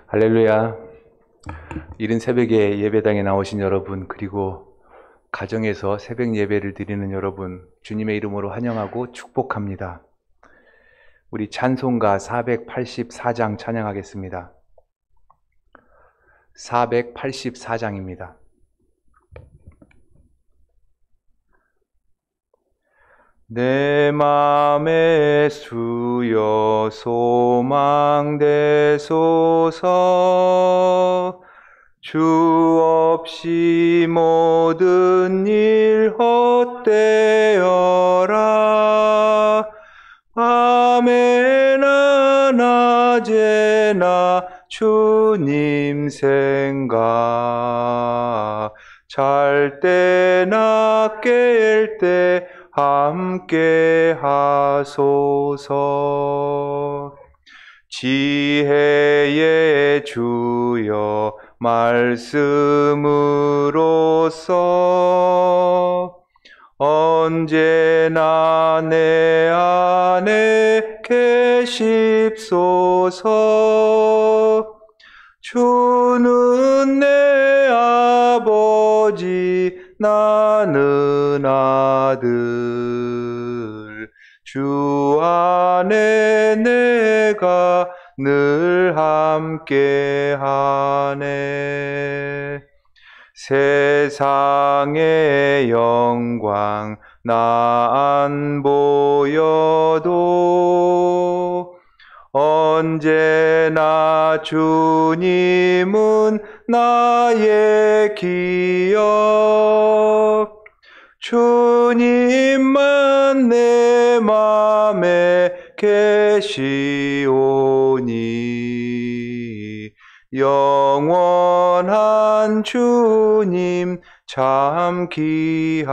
할렐루야. 이른 새벽에 예배당에 나오신 여러분, 그리고 가정에서 새벽 예배를 드리는 여러분, 주님의 이름으로 환영하고 축복합니다. 우리 찬송가 484장 찬양하겠습니다. 484장입니다. 내 맘에 수여 소망되소서. 주 없이 모든 일 헛되어라. 밤에나 낮에나 주님 생각, 잘 때나 깰 때 함께 하소서. 지혜의 주여 말씀으로써 언제나 내 안에 계십소서. 주는 내 아버지, 나는 아들. 주 안에 내가 늘 함께하네. 세상의 영광 나 안 보여도 언제나 주님은 나의 기억. 주님만 내 맘에 계시오니 영원한 주님 참 귀하셔라.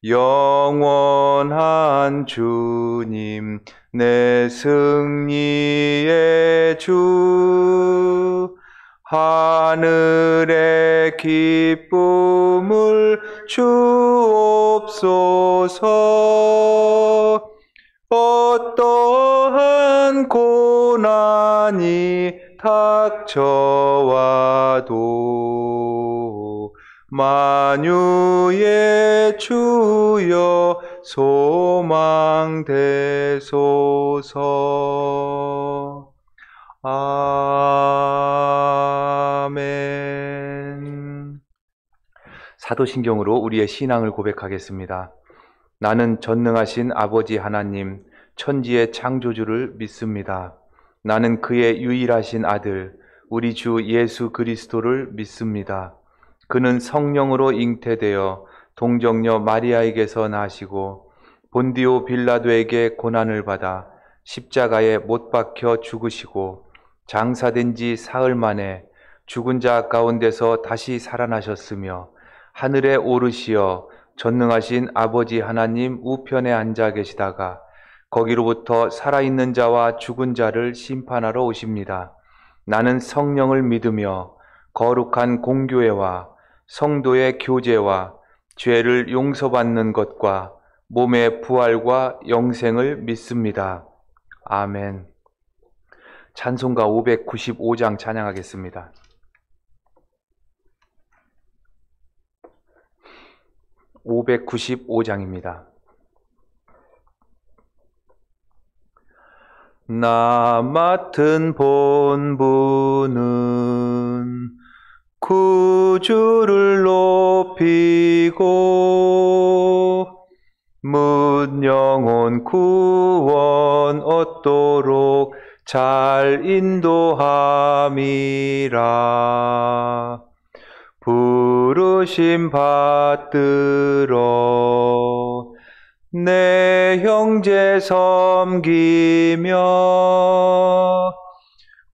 영원한 주님 내 승리의 주, 하늘의 기쁨을 주옵소서. 어떠한 고난이 닥쳐와도 만유의 주여 소망되소서. 아멘. 사도신경으로 우리의 신앙을 고백하겠습니다. 나는 전능하신 아버지 하나님, 천지의 창조주를 믿습니다. 나는 그의 유일하신 아들, 우리 주 예수 그리스도를 믿습니다. 그는 성령으로 잉태되어 동정녀 마리아에게서 나시고 본디오 빌라도에게 고난을 받아 십자가에 못 박혀 죽으시고 장사된 지 사흘 만에 죽은 자 가운데서 다시 살아나셨으며 하늘에 오르시어 전능하신 아버지 하나님 우편에 앉아 계시다가 거기로부터 살아있는 자와 죽은 자를 심판하러 오십니다. 나는 성령을 믿으며 거룩한 공교회와 성도의 교제와 죄를 용서받는 것과 몸의 부활과 영생을 믿습니다. 아멘. 찬송가 595장 찬양하겠습니다. 595장입니다. 나 맡은 본분은 구주를 높이고 문 영혼 구원 얻도록 잘 인도함이라. 부르심 받들어 내 형제 섬기며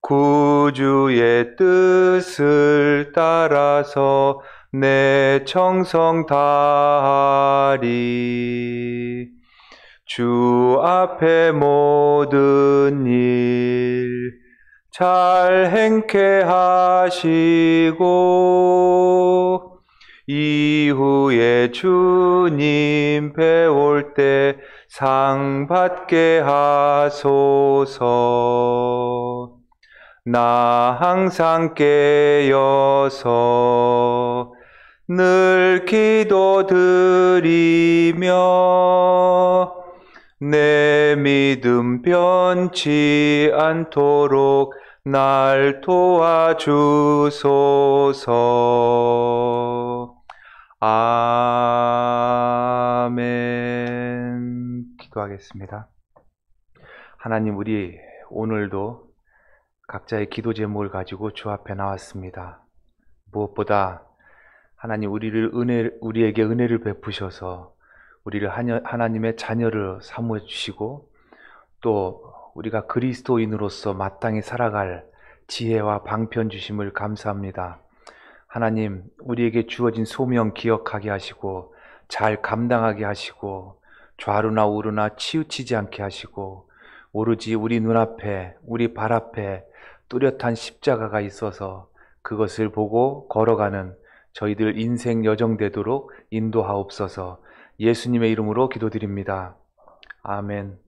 구주의 뜻을 따라서 내 청성 다하리. 주 앞에 모든 일 잘 행케 하시고 이후에 주님 배울 때 상 받게 하소서. 나 항상 깨어서 늘 기도드리며 내 믿음 변치 않도록 날 도와주소서. 아멘. 기도하겠습니다. 하나님, 우리 오늘도 각자의 기도 제목을 가지고 주 앞에 나왔습니다. 무엇보다 하나님, 우리에게 은혜를 베푸셔서 우리를 하나님의 자녀를 삼아주시고 또 우리가 그리스도인으로서 마땅히 살아갈 지혜와 방편 주심을 감사합니다. 하나님, 우리에게 주어진 소명 기억하게 하시고 잘 감당하게 하시고 좌루나 우루나 치우치지 않게 하시고 오로지 우리 눈앞에, 우리 발 앞에 뚜렷한 십자가가 있어서 그것을 보고 걸어가는 저희들 인생 여정되도록 인도하옵소서. 예수님의 이름으로 기도드립니다. 아멘.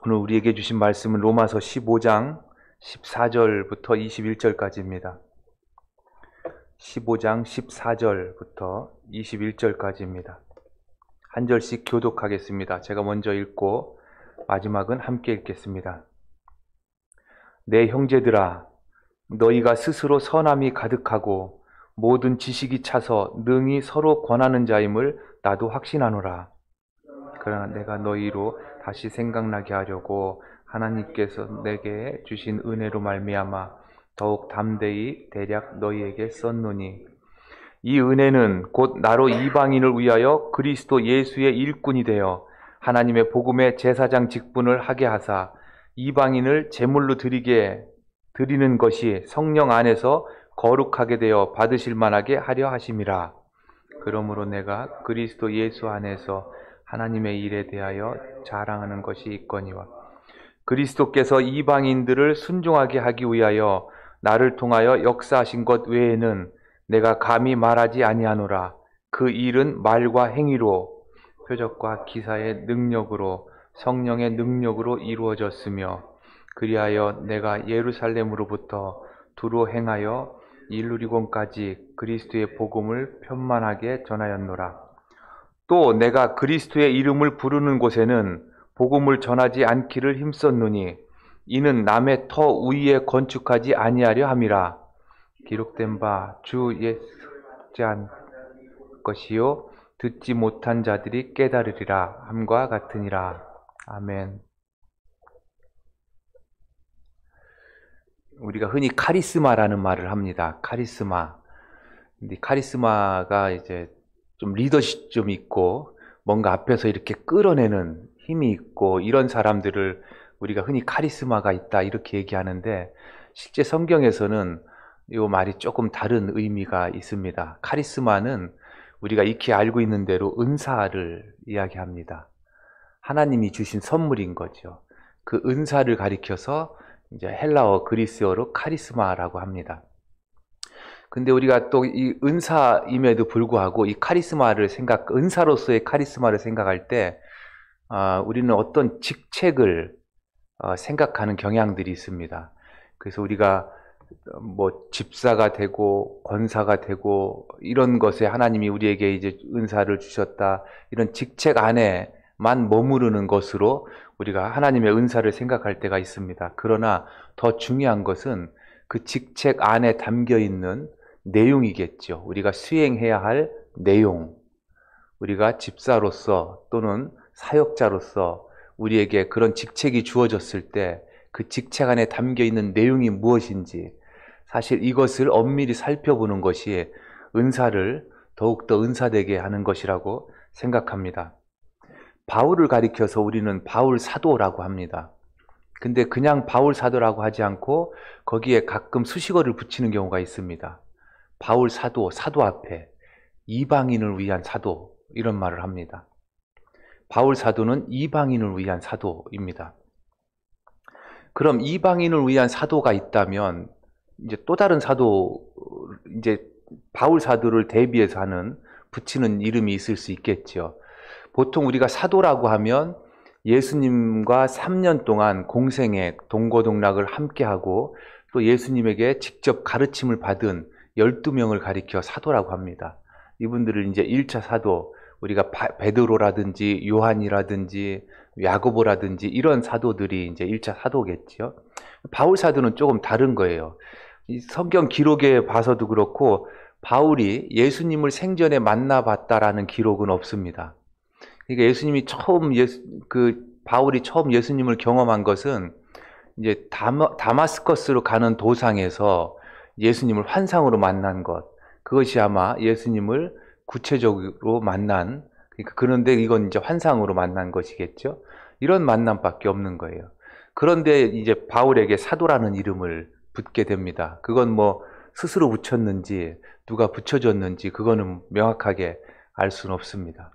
오늘 우리에게 주신 말씀은 로마서 15장 14절부터 21절까지입니다. 15장 14절부터 21절까지입니다. 한 절씩 교독하겠습니다. 제가 먼저 읽고 마지막은 함께 읽겠습니다. 내 형제들아, 너희가 스스로 선함이 가득하고 모든 지식이 차서 능히 서로 권하는 자임을 나도 확신하노라. 그러나 내가 너희로 다시 생각나게 하려고 하나님께서 내게 주신 은혜로 말미암아 더욱 담대히 대략 너희에게 썼노니, 이 은혜는 곧 나로 이방인을 위하여 그리스도 예수의 일꾼이 되어 하나님의 복음의 제사장 직분을 하게 하사 이방인을 제물로 드리는 것이 성령 안에서 거룩하게 되어 받으실 만하게 하려 하심이라. 그러므로 내가 그리스도 예수 안에서 하나님의 일에 대하여 자랑하는 것이 있거니와, 그리스도께서 이방인들을 순종하게 하기 위하여 나를 통하여 역사하신 것 외에는 내가 감히 말하지 아니하노라. 그 일은 말과 행위로, 표적과 기사의 능력으로, 성령의 능력으로 이루어졌으며, 그리하여 내가 예루살렘으로부터 두로 행하여 일루리곤까지 그리스도의 복음을 편만하게 전하였노라. 또 내가 그리스도의 이름을 부르는 곳에는 복음을 전하지 않기를 힘썼노니, 이는 남의 터 위에 건축하지 아니하려 함이라. 기록된 바 주 예수지 않 것이요 듣지 못한 자들이 깨달으리라 함과 같으니라. 아멘. 우리가 흔히 카리스마라는 말을 합니다. 카리스마. 근데 카리스마가 이제 좀 리더십 좀 있고 뭔가 앞에서 이렇게 끌어내는 힘이 있고 이런 사람들을 우리가 흔히 카리스마가 있다 이렇게 얘기하는데, 실제 성경에서는 이 말이 조금 다른 의미가 있습니다. 카리스마는 우리가 익히 알고 있는 대로 은사를 이야기합니다. 하나님이 주신 선물인 거죠. 그 은사를 가리켜서 이제 헬라어 그리스어로 카리스마라고 합니다. 근데 우리가 또 이 은사임에도 불구하고 이 은사로서의 카리스마를 생각할 때 우리는 어떤 직책을 생각하는 경향들이 있습니다. 그래서 우리가 뭐 집사가 되고 권사가 되고 이런 것에 하나님이 우리에게 이제 은사를 주셨다, 이런 직책 안에만 머무르는 것으로 우리가 하나님의 은사를 생각할 때가 있습니다. 그러나 더 중요한 것은 그 직책 안에 담겨 있는 내용이겠죠. 우리가 수행해야 할 내용. 우리가 집사로서 또는 사역자로서 우리에게 그런 직책이 주어졌을 때 그 직책 안에 담겨 있는 내용이 무엇인지, 사실 이것을 엄밀히 살펴보는 것이 은사를 더욱더 은사되게 하는 것이라고 생각합니다. 바울을 가리켜서 우리는 바울 사도라고 합니다. 근데 그냥 바울 사도라고 하지 않고 거기에 가끔 수식어를 붙이는 경우가 있습니다. 바울 사도, 사도 앞에 이방인을 위한 사도, 이런 말을 합니다. 바울 사도는 이방인을 위한 사도입니다. 그럼 이방인을 위한 사도가 있다면 이제 또 다른 사도, 이제 바울 사도를 대비해서 붙이는 이름이 있을 수 있겠죠. 보통 우리가 사도라고 하면 예수님과 3년 동안 공생애, 동고동락을 함께하고 또 예수님에게 직접 가르침을 받은 12명을 가리켜 사도라고 합니다. 이분들을 이제 1차 사도, 우리가 베드로라든지 요한이라든지 야고보라든지 이런 사도들이 이제 1차 사도겠죠. 바울 사도는 조금 다른 거예요. 이 성경 기록에 봐서도 그렇고 바울이 예수님을 생전에 만나봤다라는 기록은 없습니다. 그러니까 바울이 처음 예수님을 경험한 것은 이제 다마스커스로 가는 도상에서 예수님을 환상으로 만난 것, 그것이 아마 예수님을 구체적으로 만난, 그런데 이건 이제 환상으로 만난 것이겠죠. 이런 만남밖에 없는 거예요. 그런데 이제 바울에게 사도라는 이름을 붙게 됩니다. 그건 뭐 스스로 붙였는지 누가 붙여줬는지 그거는 명확하게 알 수는 없습니다.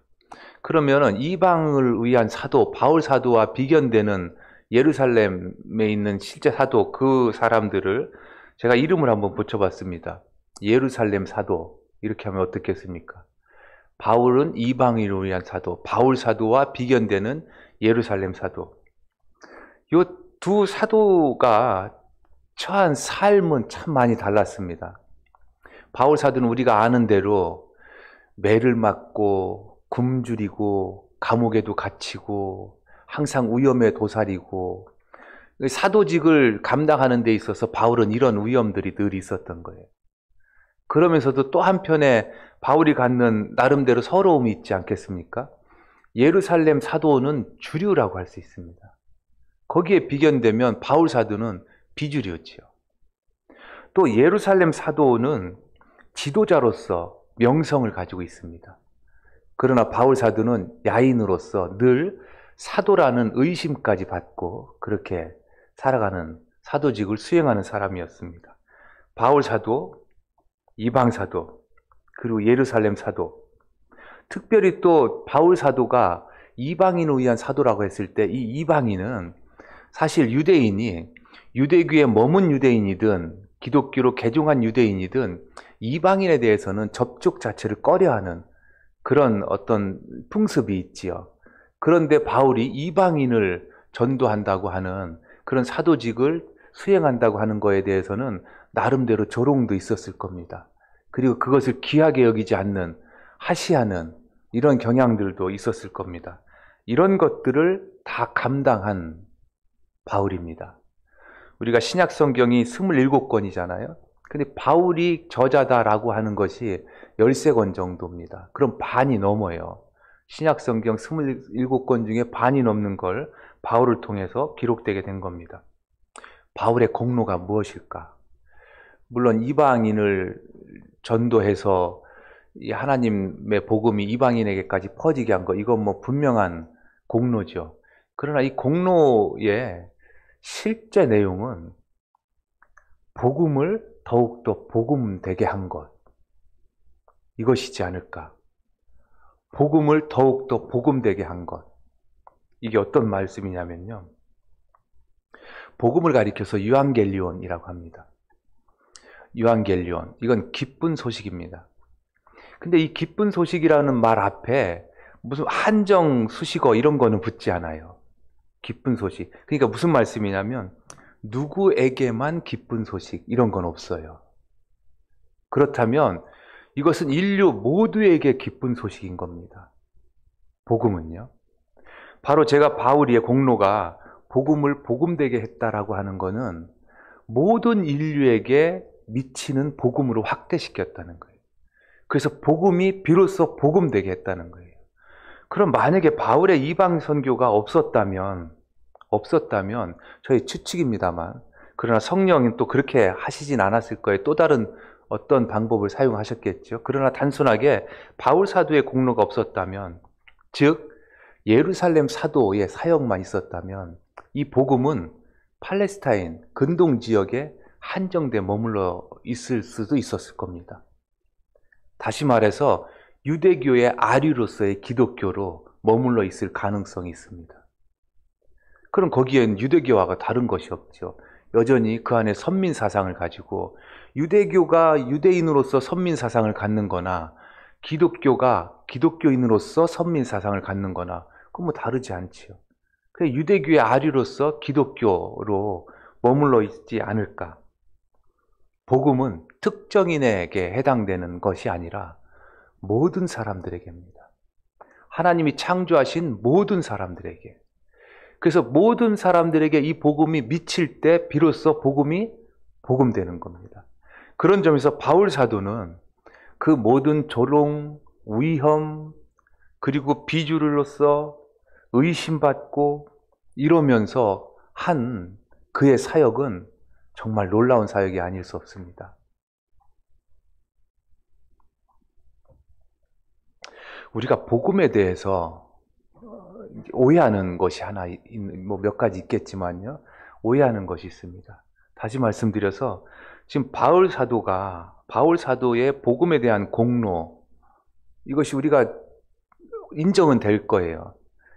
그러면은 이방을 위한 사도, 바울 사도와 비견되는 예루살렘에 있는 실제 사도, 그 사람들을 제가 이름을 한번 붙여봤습니다. 예루살렘 사도, 이렇게 하면 어떻겠습니까? 바울은 이방인을 위한 사도, 바울 사도와 비견되는 예루살렘 사도. 이 두 사도가 처한 삶은 참 많이 달랐습니다. 바울 사도는 우리가 아는 대로 매를 맞고 굶주리고 감옥에도 갇히고 항상 위험에 도사리고, 사도직을 감당하는 데 있어서 바울은 이런 위험들이 늘 있었던 거예요. 그러면서도 또 한편에 바울이 갖는 나름대로 서러움이 있지 않겠습니까? 예루살렘 사도는 주류라고 할 수 있습니다. 거기에 비견되면 바울 사도는 비주류지요. 또 예루살렘 사도는 지도자로서 명성을 가지고 있습니다. 그러나 바울 사도는 야인으로서 늘 사도라는 의심까지 받고 그렇게 살아가는, 사도직을 수행하는 사람이었습니다. 바울 사도, 이방 사도, 그리고 예루살렘 사도. 특별히 또 바울 사도가 이방인을 위한 사도라고 했을 때 이 이방인은 사실 유대인이 유대교에 머문 유대인이든 기독교로 개종한 유대인이든 이방인에 대해서는 접촉 자체를 꺼려하는 그런 어떤 풍습이 있지요. 그런데 바울이 이방인을 전도한다고 하는 그런 사도직을 수행한다고 하는 거에 대해서는 나름대로 조롱도 있었을 겁니다. 그리고 그것을 귀하게 여기지 않는, 하시하는 이런 경향들도 있었을 겁니다. 이런 것들을 다 감당한 바울입니다. 우리가 신약 성경이 27권이잖아요. 근데 바울이 저자다라고 하는 것이 13권 정도입니다. 그럼 반이 넘어요. 신약 성경 27권 중에 반이 넘는 걸 바울을 통해서 기록되게 된 겁니다. 바울의 공로가 무엇일까? 물론 이방인을 전도해서 하나님의 복음이 이방인에게까지 퍼지게 한 거, 이건 뭐 분명한 공로죠. 그러나 이 공로의 실제 내용은 복음을 더욱더 복음되게 한 것, 이것이지 않을까. 복음을 더욱더 복음되게 한 것. 이게 어떤 말씀이냐면요, 복음을 가리켜서 유앙겔리온이라고 합니다. 유앙겔리온, 이건 기쁜 소식입니다. 근데 이 기쁜 소식이라는 말 앞에 무슨 한정, 수식어 이런 거는 붙지 않아요. 기쁜 소식. 그러니까 무슨 말씀이냐면 누구에게만 기쁜 소식 이런 건 없어요. 그렇다면 이것은 인류 모두에게 기쁜 소식인 겁니다. 복음은요. 바로 제가 바울의 공로가 복음을 복음되게 했다라고 하는 것은 모든 인류에게 미치는 복음으로 확대시켰다는 거예요. 그래서 복음이 비로소 복음되게 했다는 거예요. 그럼 만약에 바울의 이방 선교가 없었다면 저희 추측입니다만, 그러나 성령은 또 그렇게 하시진 않았을 거예요. 또 다른 어떤 방법을 사용하셨겠죠. 그러나 단순하게 바울 사도의 공로가 없었다면, 즉 예루살렘 사도의 사역만 있었다면 이 복음은 팔레스타인 근동 지역에 한정돼 머물러 있을 수도 있었을 겁니다. 다시 말해서 유대교의 아류로서의 기독교로 머물러 있을 가능성이 있습니다. 그럼 거기엔 유대교와가 다른 것이 없죠. 여전히 그 안에 선민 사상을 가지고, 유대교가 유대인으로서 선민 사상을 갖는 거나 기독교가 기독교인으로서 선민 사상을 갖는 거나 그건 뭐 다르지 않지요. 그래서 유대교의 아류로서 기독교로 머물러 있지 않을까. 복음은 특정인에게 해당되는 것이 아니라 모든 사람들에게입니다. 하나님이 창조하신 모든 사람들에게. 그래서 모든 사람들에게 이 복음이 미칠 때 비로소 복음이 복음되는 겁니다. 그런 점에서 바울 사도는 그 모든 조롱, 위험, 그리고 비주류로서 의심받고 이러면서 한 그의 사역은 정말 놀라운 사역이 아닐 수 없습니다. 우리가 복음에 대해서 오해하는 것이 하나, 뭐 몇 가지 있겠지만요. 오해하는 것이 있습니다. 다시 말씀드려서 지금 바울 사도의 복음에 대한 공로, 이것이 우리가 인정은 될 거예요.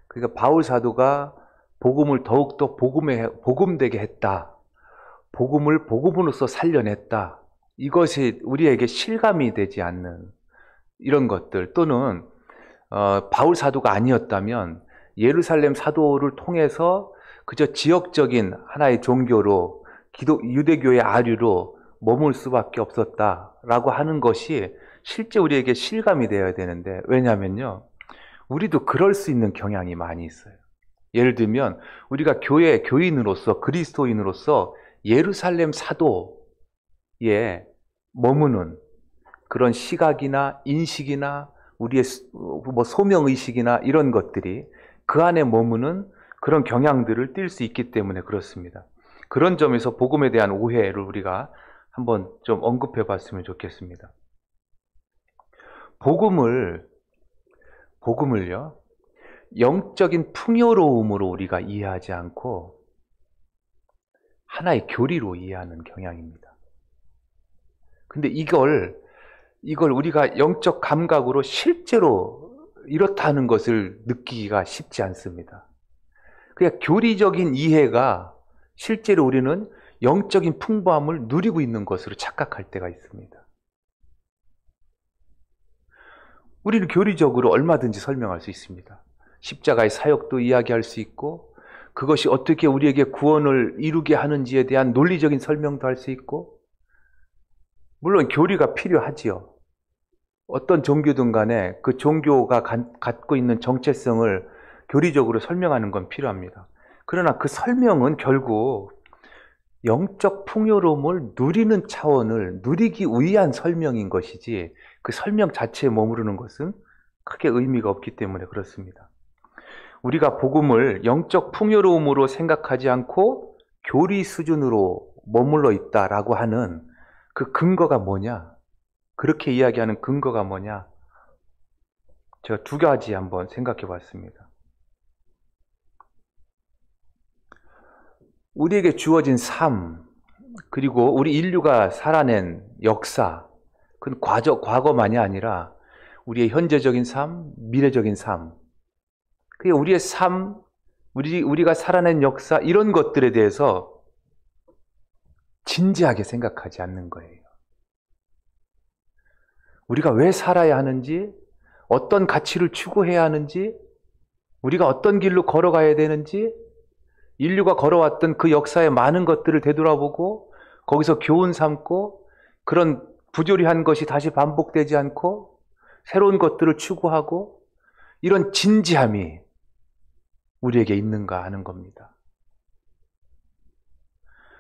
그러니까 바울 사도가 복음을 더욱더 복음되게 했다. 복음을 복음으로서 살려냈다. 이것이 우리에게 실감이 되지 않는 이런 것들, 또는 바울 사도가 아니었다면 예루살렘 사도를 통해서 그저 지역적인 하나의 종교로 유대교의 아류로 머물 수밖에 없었다라고 하는 것이 실제 우리에게 실감이 되어야 되는데, 왜냐하면요, 우리도 그럴 수 있는 경향이 많이 있어요. 예를 들면 우리가 교인으로서, 그리스도인으로서 예루살렘 사도에 머무는 그런 시각이나 인식이나 우리의 뭐 소명의식이나 이런 것들이 그 안에 머무는 그런 경향들을 띌 수 있기 때문에 그렇습니다. 그런 점에서 복음에 대한 오해를 우리가 한번 좀 언급해 봤으면 좋겠습니다. 복음을요, 영적인 풍요로움으로 우리가 이해하지 않고 하나의 교리로 이해하는 경향입니다. 근데 이걸 우리가 영적 감각으로 실제로 이렇다는 것을 느끼기가 쉽지 않습니다. 그냥 교리적인 이해가 실제로 우리는 영적인 풍부함을 누리고 있는 것으로 착각할 때가 있습니다. 우리는 교리적으로 얼마든지 설명할 수 있습니다. 십자가의 사역도 이야기할 수 있고, 그것이 어떻게 우리에게 구원을 이루게 하는지에 대한 논리적인 설명도 할 수 있고, 물론 교리가 필요하지요. 어떤 종교든 간에 그 종교가 갖고 있는 정체성을 교리적으로 설명하는 건 필요합니다. 그러나 그 설명은 결국 영적 풍요로움을 누리는 차원을 누리기 위한 설명인 것이지, 그 설명 자체에 머무르는 것은 크게 의미가 없기 때문에 그렇습니다. 우리가 복음을 영적 풍요로움으로 생각하지 않고 교리 수준으로 머물러 있다라고 하는 그 근거가 뭐냐? 그렇게 이야기하는 근거가 뭐냐? 제가 두 가지 한번 생각해 봤습니다. 우리에게 주어진 삶, 그리고 우리 인류가 살아낸 역사, 그건 과거만이 아니라 우리의 현재적인 삶, 미래적인 삶, 그게 우리의 삶, 우리가 살아낸 역사, 이런 것들에 대해서 진지하게 생각하지 않는 거예요. 우리가 왜 살아야 하는지, 어떤 가치를 추구해야 하는지, 우리가 어떤 길로 걸어가야 되는지, 인류가 걸어왔던 그 역사의 많은 것들을 되돌아보고 거기서 교훈 삼고, 그런 부조리한 것이 다시 반복되지 않고 새로운 것들을 추구하고, 이런 진지함이 우리에게 있는가 하는 겁니다.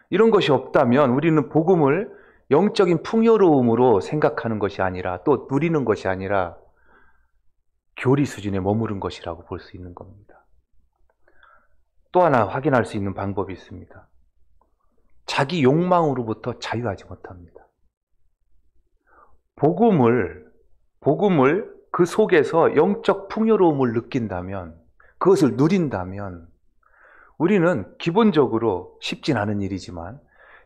이런 것이 없다면 우리는 복음을 영적인 풍요로움으로 생각하는 것이 아니라, 또 누리는 것이 아니라 교리 수준에 머무른 것이라고 볼 수 있는 겁니다. 또 하나 확인할 수 있는 방법이 있습니다. 자기 욕망으로부터 자유하지 못합니다. 복음을 그 속에서 영적 풍요로움을 느낀다면, 그것을 누린다면, 우리는 기본적으로 쉽진 않은 일이지만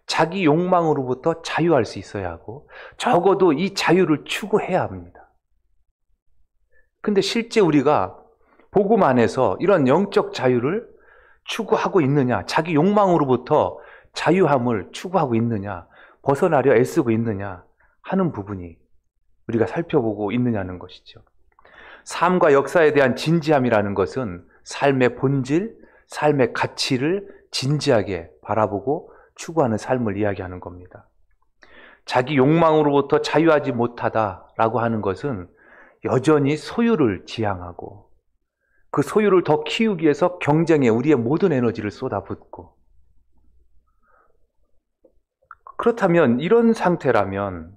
자기 욕망으로부터 자유할 수 있어야 하고, 적어도 이 자유를 추구해야 합니다. 근데 실제 우리가 복음 안에서 이런 영적 자유를 추구하고 있느냐, 자기 욕망으로부터 자유함을 추구하고 있느냐, 벗어나려 애쓰고 있느냐 하는 부분이 우리가 살펴보고 있느냐는 것이죠. 삶과 역사에 대한 진지함이라는 것은 삶의 본질, 삶의 가치를 진지하게 바라보고 추구하는 삶을 이야기하는 겁니다. 자기 욕망으로부터 자유하지 못하다라고 하는 것은 여전히 소유를 지향하고 그 소유를 더 키우기 위해서 경쟁에 우리의 모든 에너지를 쏟아붓고, 그렇다면 이런 상태라면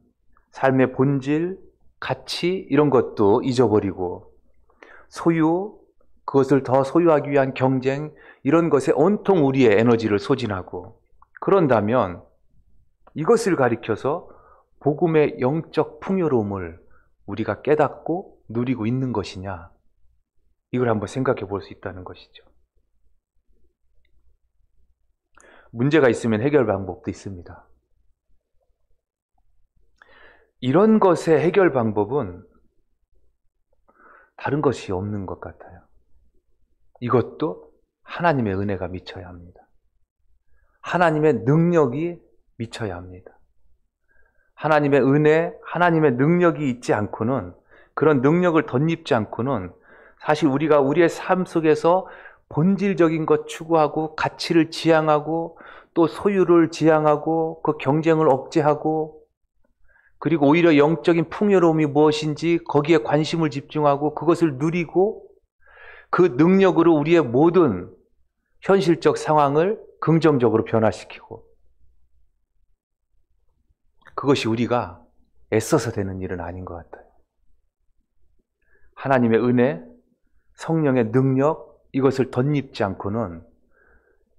삶의 본질, 가치 이런 것도 잊어버리고 소유, 그것을 더 소유하기 위한 경쟁 이런 것에 온통 우리의 에너지를 소진하고, 그런다면 이것을 가리켜서 복음의 영적 풍요로움을 우리가 깨닫고 누리고 있는 것이냐, 이걸 한번 생각해 볼 수 있다는 것이죠. 문제가 있으면 해결 방법도 있습니다. 이런 것의 해결 방법은 다른 것이 없는 것 같아요. 이것도 하나님의 은혜가 미쳐야 합니다. 하나님의 능력이 미쳐야 합니다. 하나님의 은혜, 하나님의 능력이 있지 않고는, 그런 능력을 덧입지 않고는 사실 우리가 우리의 삶 속에서 본질적인 것 추구하고 가치를 지향하고 또 소유를 지향하고 그 경쟁을 억제하고, 그리고 오히려 영적인 풍요로움이 무엇인지 거기에 관심을 집중하고 그것을 누리고 그 능력으로 우리의 모든 현실적 상황을 긍정적으로 변화시키고, 그것이 우리가 애써서 되는 일은 아닌 것 같아요. 하나님의 은혜, 성령의 능력 이것을 덧입지 않고는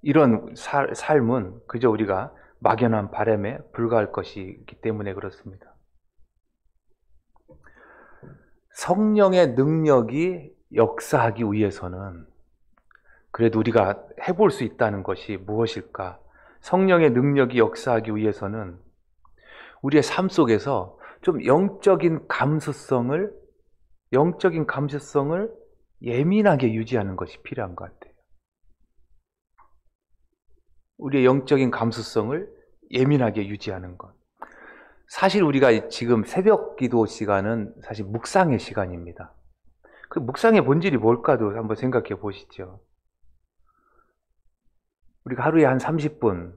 이런 삶은 그저 우리가 막연한 바람에 불과할 것이기 때문에 그렇습니다. 성령의 능력이 역사하기 위해서는 그래도 우리가 해볼 수 있다는 것이 무엇일까? 성령의 능력이 역사하기 위해서는 우리의 삶 속에서 좀 영적인 감수성을 예민하게 유지하는 것이 필요한 것 같아요. 우리의 영적인 감수성을 예민하게 유지하는 것. 사실 우리가 지금 새벽 기도 시간은 사실 묵상의 시간입니다. 그 묵상의 본질이 뭘까도 한번 생각해 보시죠. 우리가 하루에 한 30분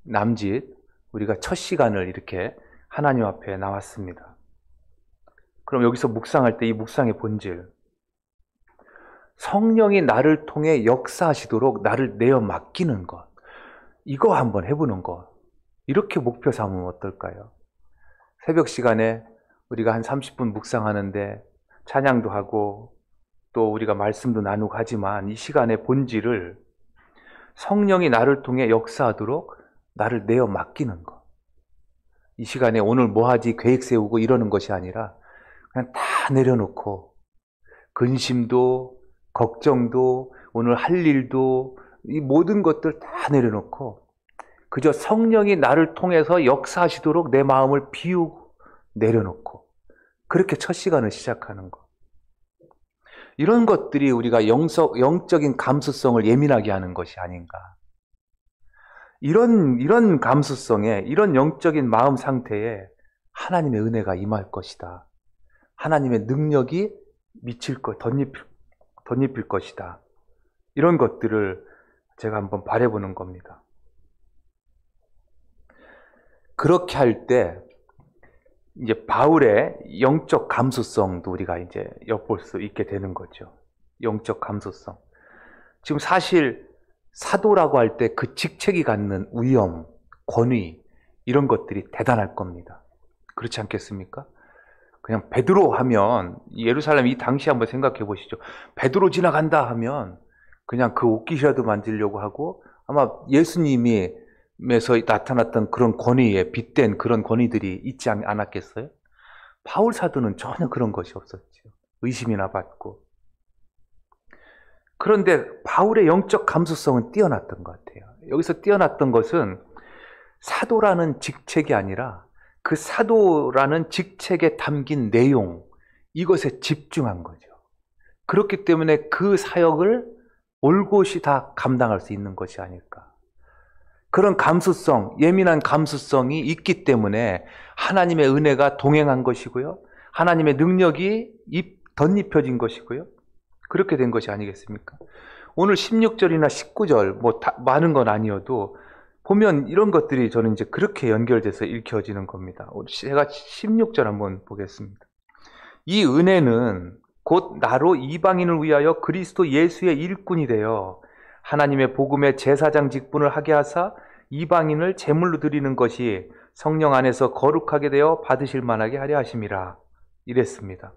남짓 우리가 첫 시간을 이렇게 하나님 앞에 나왔습니다. 그럼 여기서 묵상할 때 이 묵상의 본질, 성령이 나를 통해 역사하시도록 나를 내어 맡기는 것, 이거 한번 해보는 것, 이렇게 목표 삼으면 어떨까요? 새벽 시간에 우리가 한 30분 묵상하는데 찬양도 하고 또 우리가 말씀도 나누고 하지만 이 시간의 본질을 성령이 나를 통해 역사하도록 나를 내어 맡기는 것. 이 시간에 오늘 뭐 하지 계획 세우고 이러는 것이 아니라 그냥 다 내려놓고 근심도 걱정도 오늘 할 일도 이 모든 것들 다 내려놓고 그저 성령이 나를 통해서 역사하시도록 내 마음을 비우고 내려놓고 그렇게 첫 시간을 시작하는 것. 이런 것들이 우리가 영적인 감수성을 예민하게 하는 것이 아닌가. 이런 감수성에, 이런 영적인 마음 상태에 하나님의 은혜가 임할 것이다. 하나님의 능력이 미칠 것, 덧입힐 것이다. 이런 것들을 제가 한번 바라보는 겁니다. 그렇게 할 때 이제 바울의 영적 감수성도 우리가 이제 엿볼 수 있게 되는 거죠. 영적 감수성. 지금 사실 사도라고 할 때 그 직책이 갖는 위엄, 권위 이런 것들이 대단할 겁니다. 그렇지 않겠습니까? 그냥 베드로 하면 예루살렘 이 당시 한번 생각해 보시죠. 베드로 지나간다 하면 그냥 그 옷깃이라도 만지려고 하고 아마 예수님이 에서 나타났던 그런 권위에 빗댄 그런 권위들이 있지 않았겠어요? 바울 사도는 전혀 그런 것이 없었죠. 의심이나 받고. 그런데 바울의 영적 감수성은 뛰어났던 것 같아요. 여기서 뛰어났던 것은 사도라는 직책이 아니라 그 사도라는 직책에 담긴 내용, 이것에 집중한 거죠. 그렇기 때문에 그 사역을 올곧이 다 감당할 수 있는 것이 아닐까. 그런 감수성, 예민한 감수성이 있기 때문에 하나님의 은혜가 동행한 것이고요. 하나님의 능력이 덧입혀진 것이고요. 그렇게 된 것이 아니겠습니까? 오늘 16절이나 19절, 많은 건 아니어도 보면 이런 것들이 저는 이제 그렇게 연결돼서 읽혀지는 겁니다. 제가 16절 한번 보겠습니다. 이 은혜는 곧 나로 이방인을 위하여 그리스도 예수의 일꾼이 되어 하나님의 복음의 제사장 직분을 하게 하사 이방인을 제물로 드리는 것이 성령 안에서 거룩하게 되어 받으실 만하게 하려 하심이라. 이랬습니다.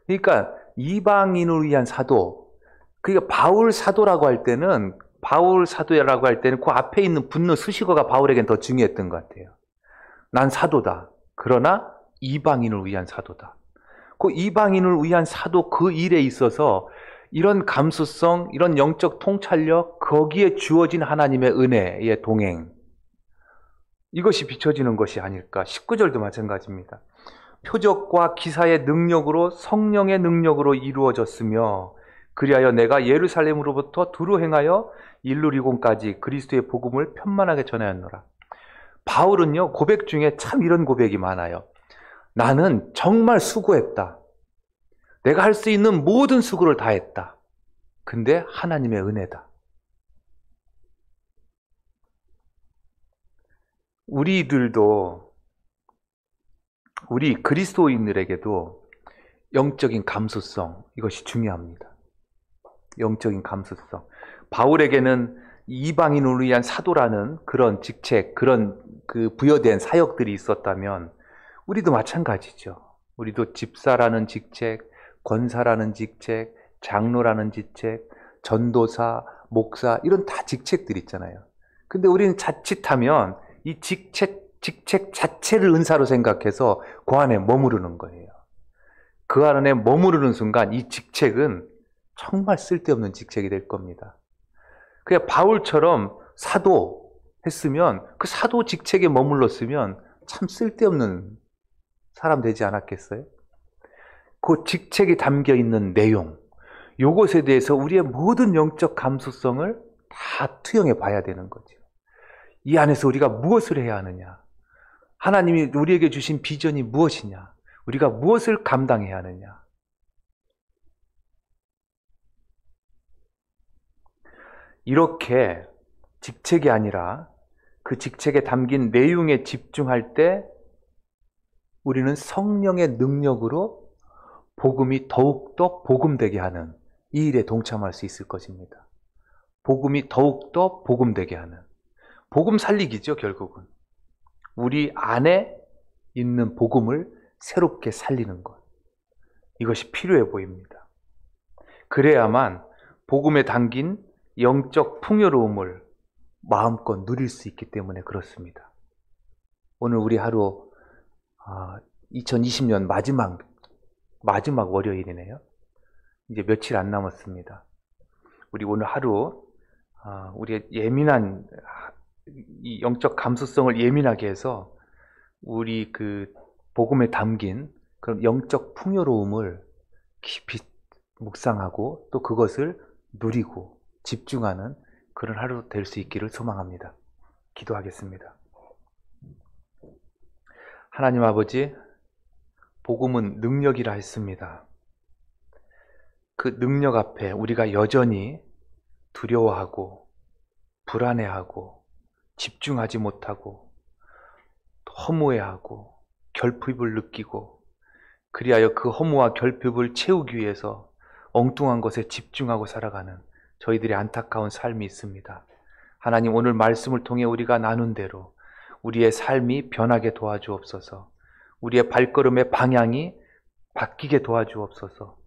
그러니까 이방인을 위한 사도, 그러니까 바울 사도라고 할 때는 그 앞에 있는 붙는 수식어가 바울에겐 더 중요했던 것 같아요. 난 사도다. 그러나 이방인을 위한 사도다. 그 이방인을 위한 사도 그 일에 있어서 이런 감수성, 이런 영적 통찰력, 거기에 주어진 하나님의 은혜의 동행, 이것이 비춰지는 것이 아닐까. 19절도 마찬가지입니다. 표적과 기사의 능력으로 성령의 능력으로 이루어졌으며 그리하여 내가 예루살렘으로부터 두루 행하여 일루리곤까지 그리스도의 복음을 편만하게 전하였노라. 바울은요, 고백 중에 참 이런 고백이 많아요. 나는 정말 수고했다. 내가 할 수 있는 모든 수고를 다했다. 근데 하나님의 은혜다. 우리 그리스도인들에게도 영적인 감수성, 이것이 중요합니다. 영적인 감수성. 바울에게는 이방인을 위한 사도라는 그런 직책, 그런 부여된 사역들이 있었다면 우리도 마찬가지죠. 우리도 집사라는 직책, 권사라는 직책, 장로라는 직책, 전도사, 목사, 이런 다 직책들이 있잖아요. 근데 우리는 자칫하면 이 직책 자체를 은사로 생각해서 그 안에 머무르는 거예요. 그 안에 머무르는 순간 이 직책은 정말 쓸데없는 직책이 될 겁니다. 그냥 바울처럼 사도 했으면, 그 사도 직책에 머물렀으면 참 쓸데없는 사람 되지 않았겠어요? 그 직책이 담겨 있는 내용, 이것에 대해서 우리의 모든 영적 감수성을 다 투영해 봐야 되는 거죠. 이 안에서 우리가 무엇을 해야 하느냐? 하나님이 우리에게 주신 비전이 무엇이냐? 우리가 무엇을 감당해야 하느냐? 이렇게 직책이 아니라 그 직책에 담긴 내용에 집중할 때 우리는 성령의 능력으로 복음이 더욱더 복음되게 하는 이 일에 동참할 수 있을 것입니다. 복음이 더욱더 복음되게 하는, 복음 살리기죠, 결국은. 우리 안에 있는 복음을 새롭게 살리는 것. 이것이 필요해 보입니다. 그래야만 복음에 담긴 영적 풍요로움을 마음껏 누릴 수 있기 때문에 그렇습니다. 오늘 우리 하루 2020년 마지막 월요일이네요. 이제 며칠 안 남았습니다. 우리 오늘 하루 우리의 예민한 이 영적 감수성을 예민하게 해서 우리 그 복음에 담긴 그런 영적 풍요로움을 깊이 묵상하고 또 그것을 누리고 집중하는 그런 하루 될 수 있기를 소망합니다. 기도하겠습니다. 하나님 아버지, 복음은 능력이라 했습니다. 그 능력 앞에 우리가 여전히 두려워하고 불안해하고 집중하지 못하고 허무해하고 결핍을 느끼고, 그리하여 그 허무와 결핍을 채우기 위해서 엉뚱한 것에 집중하고 살아가는 저희들의 안타까운 삶이 있습니다. 하나님, 오늘 말씀을 통해 우리가 나눈 대로 우리의 삶이 변하게 도와주옵소서. 우리의 발걸음의 방향이 바뀌게 도와주옵소서.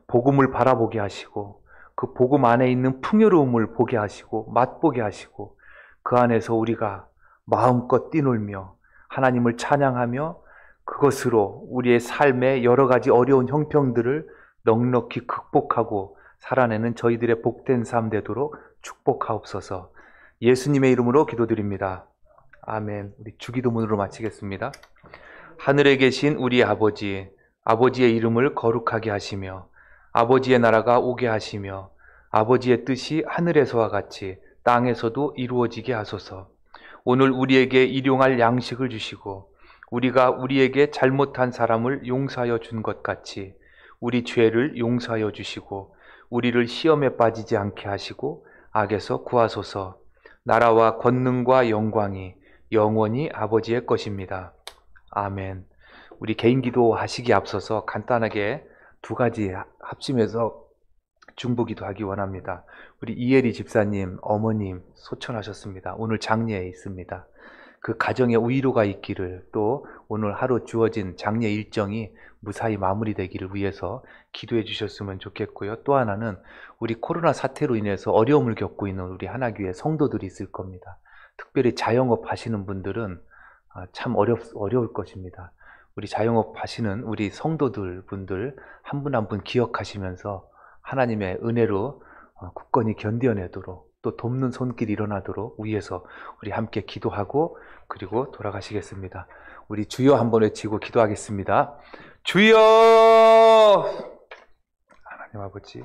복음을 바라보게 하시고 그 복음 안에 있는 풍요로움을 보게 하시고 맛보게 하시고 그 안에서 우리가 마음껏 뛰놀며 하나님을 찬양하며 그것으로 우리의 삶의 여러 가지 어려운 형편들을 넉넉히 극복하고 살아내는 저희들의 복된 삶 되도록 축복하옵소서. 예수님의 이름으로 기도드립니다. 아멘. 우리 주기도문으로 마치겠습니다. 하늘에 계신 우리 아버지, 아버지의 이름을 거룩하게 하시며 아버지의 나라가 오게 하시며 아버지의 뜻이 하늘에서와 같이 땅에서도 이루어지게 하소서. 오늘 우리에게 일용할 양식을 주시고 우리가 우리에게 잘못한 사람을 용서하여 준 것 같이 우리 죄를 용서하여 주시고 우리를 시험에 빠지지 않게 하시고 악에서 구하소서. 나라와 권능과 영광이 영원히 아버지의 것입니다. 아멘. 우리 개인 기도 하시기 앞서서 간단하게 두 가지 합심해서 중보기도 하기 원합니다. 우리 이혜리 집사님, 어머님 소천하셨습니다. 오늘 장례에 있습니다. 그 가정에 위로가 있기를, 또 오늘 하루 주어진 장례 일정이 무사히 마무리되기를 위해서 기도해 주셨으면 좋겠고요. 또 하나는 우리 코로나 사태로 인해서 어려움을 겪고 있는 우리 하나교회 성도들이 있을 겁니다. 특별히 자영업 하시는 분들은 참 어려울 것입니다. 우리 자영업 하시는 우리 성도들 분들 한 분 한 분 기억하시면서 하나님의 은혜로 굳건히 견뎌내도록, 또 돕는 손길이 일어나도록 위해서 우리 함께 기도하고 그리고 돌아가시겠습니다. 우리 주여 한번 외치고 기도하겠습니다. 주여! 하나님 아버지,